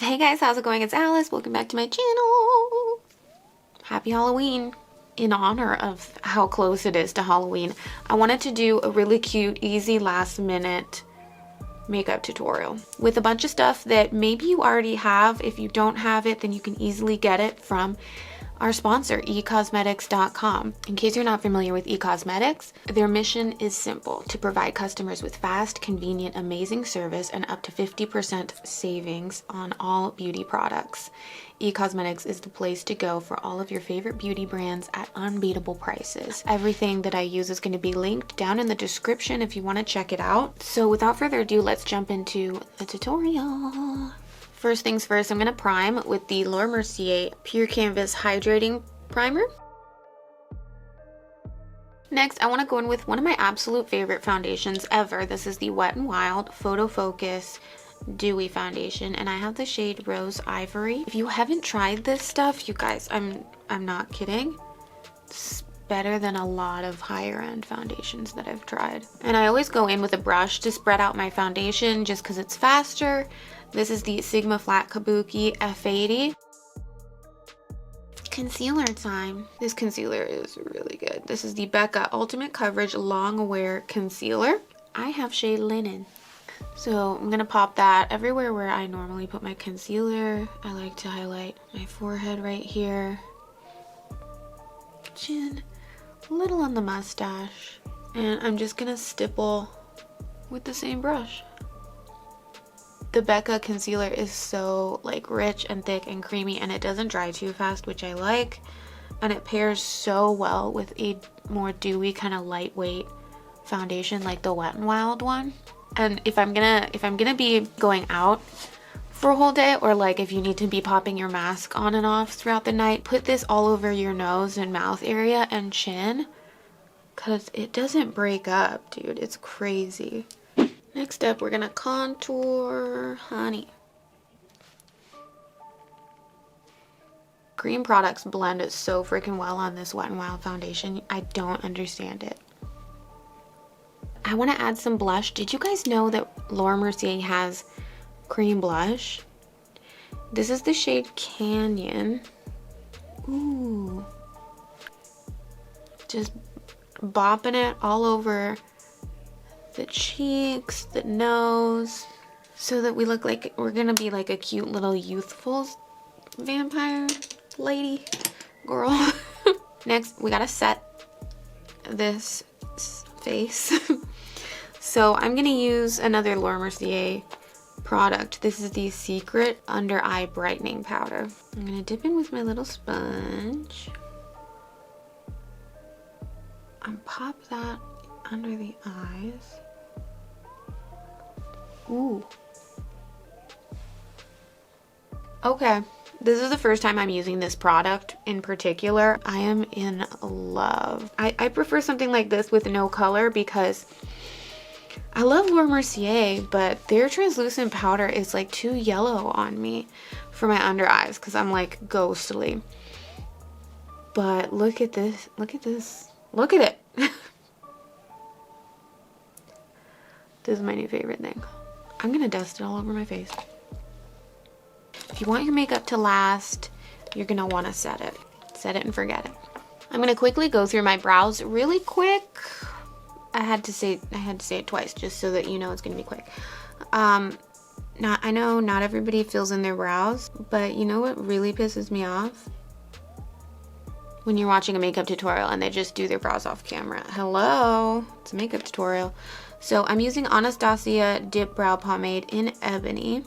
Hey guys, how's it going? It's Alice. Welcome back to my channel. Happy Halloween. In honor of how close it is to Halloween, I wanted to do a really cute, easy, last minute makeup tutorial with a bunch of stuff that maybe you already have. If you don't have it, then you can easily get it from our sponsor, ecosmetics.com. In case you're not familiar with eCosmetics, their mission is simple: to provide customers with fast, convenient, amazing service and up to 50% savings on all beauty products. eCosmetics is the place to go for all of your favorite beauty brands at unbeatable prices. Everything that I use is going to be linked down in the description if you want to check it out. So without further ado, let's jump into the tutorial. First things first, I'm going to prime with the Laura Mercier Pure Canvas Hydrating Primer. Next, I want to go in with one of my absolute favorite foundations ever. This is the Wet n Wild Photo Focus Dewy Foundation, and I have the shade Rose Ivory. If you haven't tried this stuff, you guys, I'm not kidding. It's better than a lot of higher end foundations that I've tried. And I always go in with a brush to spread out my foundation just because it's faster. This is the Sigma Flat Kabuki F80. Concealer time. This concealer is really good. This is the Becca Ultimate Coverage Long Wear Concealer. I have shade Linen. So I'm gonna pop that everywhere where I normally put my concealer. I like to highlight my forehead right here. Chin. A little on the mustache. And I'm just gonna stipple with the same brush. The Becca concealer is so like rich and thick and creamy, and it doesn't dry too fast, which I like, and it pairs so well with a more dewy kind of lightweight foundation like the Wet n Wild one. And if I'm gonna be going out for a whole day, or like if you need to be popping your mask on and off throughout the night, put this all over your nose and mouth area and chin, because it doesn't break up, dude. It's crazy. Next up, we're gonna contour Honey. Cream products blend it so freaking well on this Wet n Wild foundation. I don't understand it. I want to add some blush. Did you guys know that Laura Mercier has cream blush? This is the shade Canyon. Ooh. Just bopping it all over the cheeks, the nose, so that we look like we're gonna be like a cute little youthful vampire lady girl. Next, we gotta set this face. So I'm gonna use another Laura Mercier product. This is the Secret Under Eye Brightening Powder. I'm gonna dip in with my little sponge and pop that under the eyes. Ooh. Okay, this is the first time I'm using this product in particular. I am in love. I prefer something like this with no color because I love Laura Mercier, but their translucent powder is like too yellow on me for my under eyes because I'm like ghostly. But look at this, look at this, look at it. This is my new favorite thing. I'm gonna dust it all over my face. If you want your makeup to last, you're gonna wanna set it. Set it and forget it. I'm gonna quickly go through my brows really quick. I had to say it twice just so that you know it's gonna be quick. I know not everybody fills in their brows, but you know what really pisses me off? When you're watching a makeup tutorial and they just do their brows off camera. Hello, it's a makeup tutorial. So I'm using Anastasia Dip Brow Pomade in Ebony.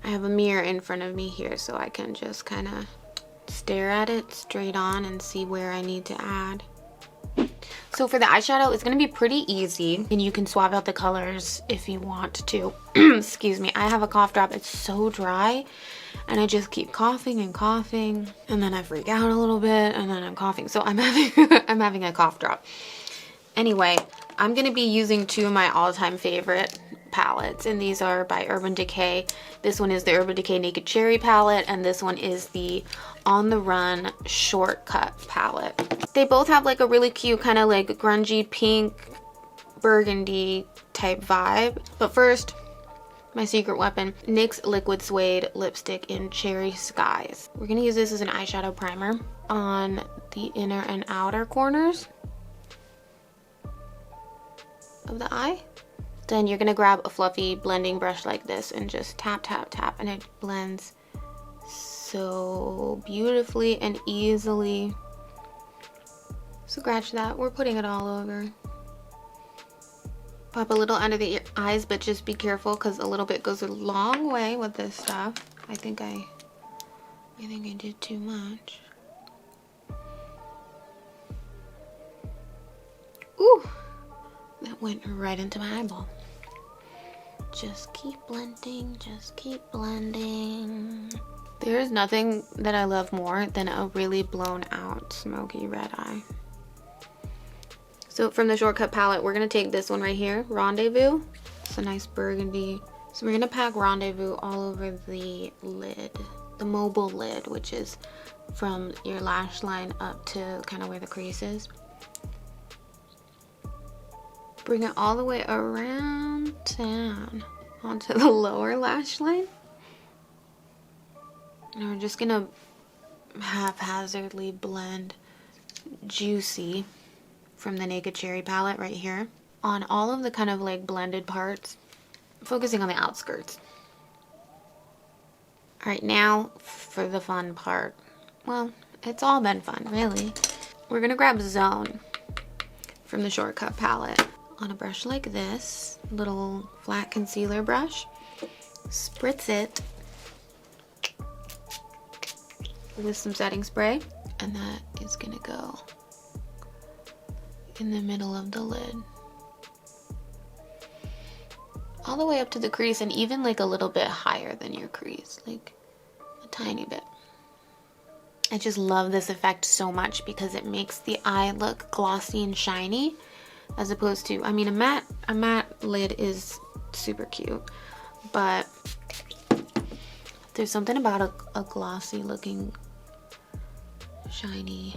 I have a mirror in front of me here so I can just kind of stare at it straight on and see where I need to add. So for the eyeshadow, it's going to be pretty easy, and you can swap out the colors if you want to. Excuse me, I have a cough drop. It's so dry, and I just keep coughing and coughing, and then I freak out a little bit, and then I'm coughing. So I'm having a cough drop. Anyway, I'm going to be using two of my all-time favorite palettes, and these are by Urban Decay. This one is the Urban Decay Naked Cherry palette, and this one is the On the Run Shortcut palette. They both have like a really cute kind of like grungy pink burgundy type vibe. But first, my secret weapon, NYX Liquid Suede lipstick in Cherry Skies. We're gonna use this as an eyeshadow primer on the inner and outer corners of the eye. Then you're gonna grab a fluffy blending brush like this and just tap, tap, tap, and it blends so beautifully and easily. Scratch that, we're putting it all over. Pop a little under the eyes, but just be careful because a little bit goes a long way with this stuff. I think I did too much. Ooh, that went right into my eyeball. Just keep blending, just keep blending. There is nothing that I love more than a really blown out smoky red eye. So from the Shortcut palette, we're gonna take this one right here, Rendezvous. It's a nice burgundy. So we're gonna pack Rendezvous all over the lid, the mobile lid, which is from your lash line up to kind of where the crease is. Bring it all the way around down onto the lower lash line. And we're just gonna haphazardly blend Juicy from the Naked Cherry palette right here on all of the kind of like blended parts, focusing on the outskirts. All right, now for the fun part. Well, it's all been fun, really. We're gonna grab Zone from the Shortcut palette on a brush like this, little flat concealer brush. Spritz it with some setting spray, and that is gonna go in the middle of the lid. All the way up to the crease, and even like a little bit higher than your crease, like a tiny bit. I just love this effect so much because it makes the eye look glossy and shiny, as opposed to, I mean, a matte lid is super cute, but there's something about a glossy looking shiny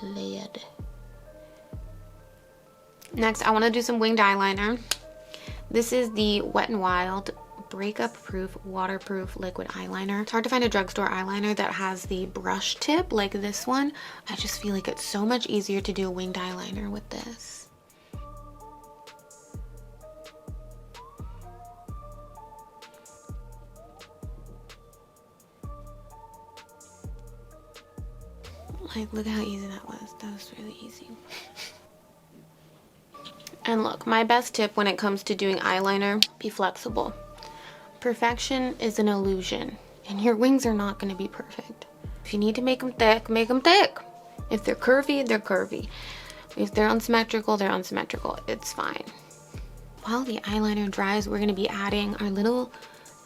lid. Next, I want to do some winged eyeliner. This is the Wet n Wild Breakup Proof Waterproof Liquid Eyeliner. It's hard to find a drugstore eyeliner that has the brush tip like this one. I just feel like it's so much easier to do a winged eyeliner with this. Like, look how easy that was. That was really easy. And look, my best tip when it comes to doing eyeliner, be flexible. Perfection is an illusion, and your wings are not going to be perfect. If you need to make them thick, make them thick. If they're curvy, they're curvy. If they're unsymmetrical, they're unsymmetrical. It's fine. While the eyeliner dries, we're going to be adding our little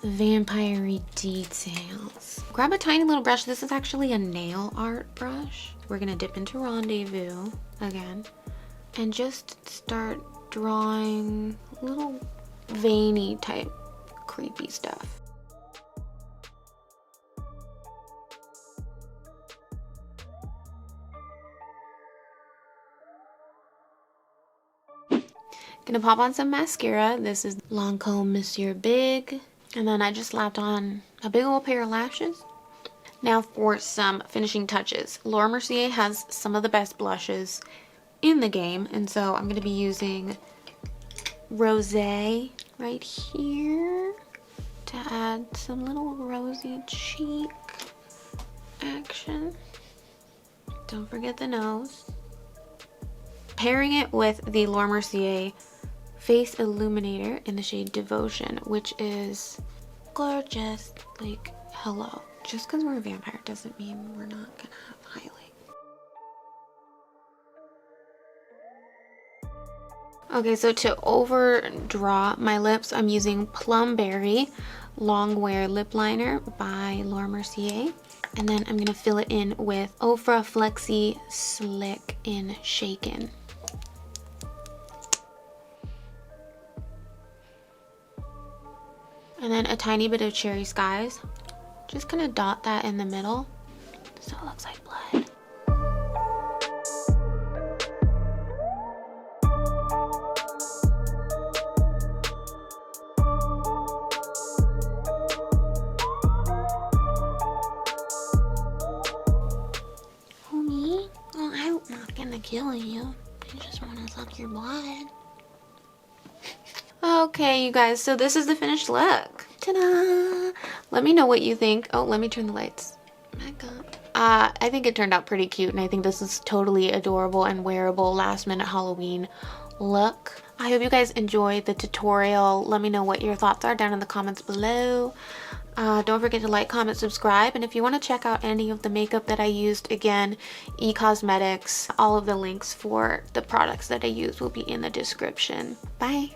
vampire-y details. Grab a tiny little brush. This is actually a nail art brush. We're going to dip into Rendezvous again and just start drawing little veiny type creepy stuff. Gonna pop on some mascara. This is Lancome Monsieur Big. And then I just slapped on a big old pair of lashes. Now for some finishing touches. Laura Mercier has some of the best blushes in the game, and so I'm going to be using Rosé right here to add some little rosy cheek action. Don't forget the nose. Pairing it with the Laura Mercier Face Illuminator in the shade Devotion, which is gorgeous. Like, hello. Just because we're a vampire doesn't mean we're not gonna have highlight. Okay, so to overdraw my lips, I'm using Plumberry Longwear Lip Liner by Laura Mercier. And then I'm gonna fill it in with Ofra Flexi Slick in Shaken. then a tiny bit of Cherry Skies. Just gonna dot that in the middle so it looks like blood. Homie, well, I'm not gonna kill you. I just wanna suck your blood. Okay, you guys, so this is the finished look. Ta-da! Let me know what you think. Oh, let me turn the lights back up. I think it turned out pretty cute, and I think this is totally adorable and wearable last minute Halloween look. I hope you guys enjoyed the tutorial. Let me know what your thoughts are down in the comments below. Don't forget to like, comment, subscribe, and if you want to check out any of the makeup that I used, again, eCosmetics, all of the links for the products that I used will be in the description. Bye!